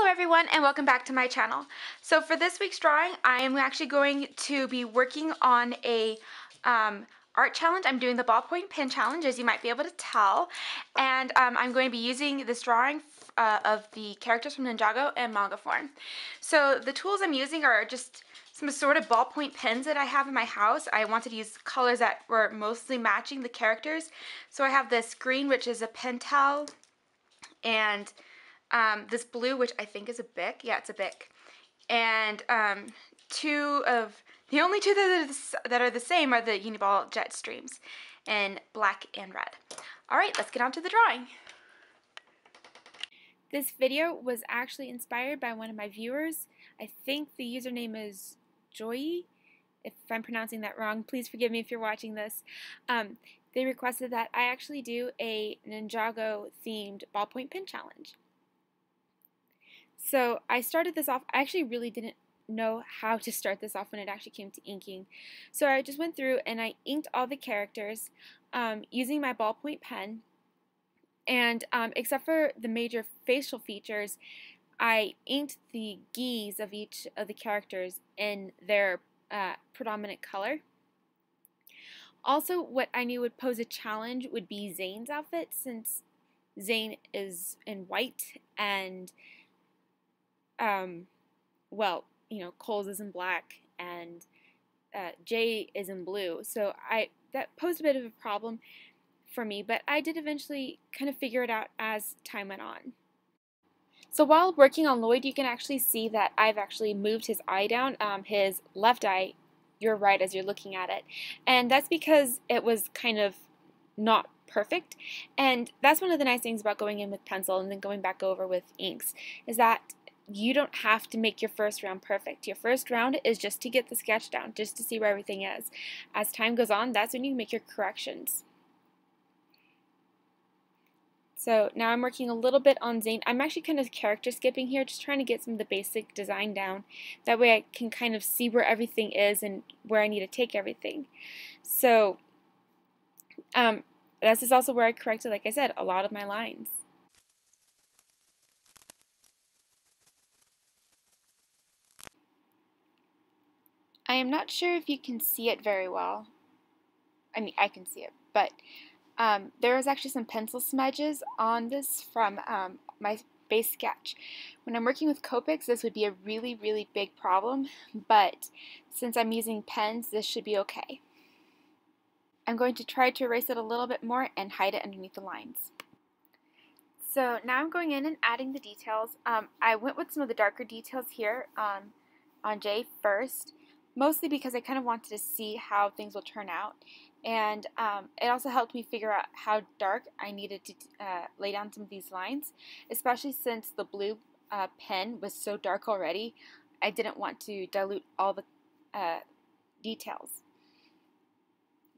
everyone, and welcome back to my channel. So for this week's drawing, I am actually going to be working on a art challenge. I'm doing the Ballpoint Pen challenge, as you might be able to tell, and I'm going to be using this drawing of the characters from Ninjago in manga form. So the tools I'm using are just some sort of ballpoint pens that I have in my house. I wanted to use colors that were mostly matching the characters. So I have this green, which is a pentel, and this blue, which I think is a Bic. Yeah, it's a Bic. And the only two that are the same are the Uniball jet streams in black and red. Alright, let's get on to the drawing. This video was actually inspired by one of my viewers. I think the username is Joyi. If I'm pronouncing that wrong, please forgive me if you're watching this. They requested that I actually do a Ninjago themed ballpoint pen challenge. So I started this off. I actually really didn't know how to start this off when it actually came to inking. So I just went through and I inked all the characters using my ballpoint pen. And except for the major facial features, I inked the gis of each of the characters in their predominant color. Also, what I knew would pose a challenge would be Zane's outfit, since Zane is in white and well, you know, Coles is in black and Jay is in blue. So that posed a bit of a problem for me, but I did eventually kind of figure it out as time went on. So while working on Lloyd, you can actually see that I've actually moved his eye down, his left eye, your right as you're looking at it. And that's because it was kind of not perfect. And that's one of the nice things about going in with pencil and then going back over with inks, is that you don't have to make your first round perfect. Your first round is just to get the sketch down, just to see where everything is. As time goes on, that's when you make your corrections. So now I'm working a little bit on Zane. I'm actually kind of character skipping here, just trying to get some of the basic design down. That way I can kind of see where everything is and where I need to take everything. So this is also where I corrected, like I said, a lot of my lines. I am not sure if you can see it very well. I mean, I can see it, but there was actually some pencil smudges on this from my base sketch. When I'm working with Copics, this would be a really, really big problem, but since I'm using pens, this should be okay. I'm going to try to erase it a little bit more and hide it underneath the lines. So now I'm going in and adding the details. I went with some of the darker details here on Jay first, mostly because I kind of wanted to see how things will turn out. And it also helped me figure out how dark I needed to lay down some of these lines, especially since the blue pen was so dark already. I didn't want to dilute all the details.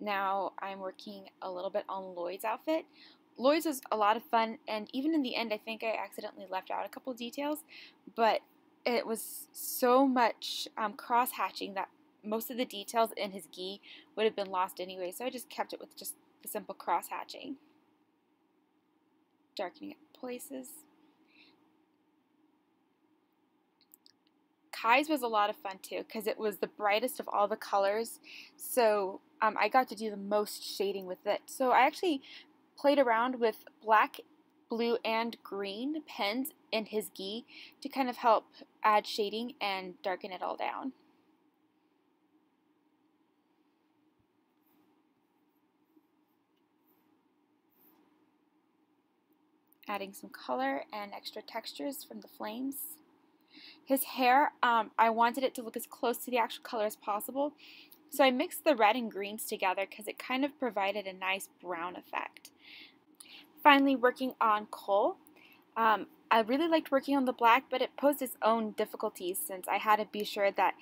Now I'm working a little bit on Lloyd's outfit. Lloyd's was a lot of fun, and even in the end I think I accidentally left out a couple details, but it was so much cross-hatching that most of the details in his gi would have been lost anyway, so I just kept it with just the simple cross-hatching. Darkening up places. Kai's was a lot of fun too, because it was the brightest of all the colors, so I got to do the most shading with it. So I actually played around with black, blue, and green pens in his gi to kind of help add shading and darken it all down. Adding some color and extra textures from the flames. His hair, I wanted it to look as close to the actual color as possible, so I mixed the red and greens together because it kind of provided a nice brown effect. Finally, working on Cole. I really liked working on the black, but it posed its own difficulties since I had to be sure that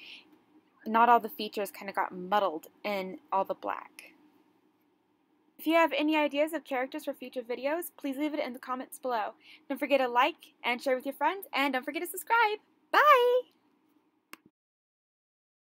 not all the features kind of got muddled in all the black. If you have any ideas of characters for future videos, please leave it in the comments below. Don't forget to like and share with your friends, and don't forget to subscribe. Bye!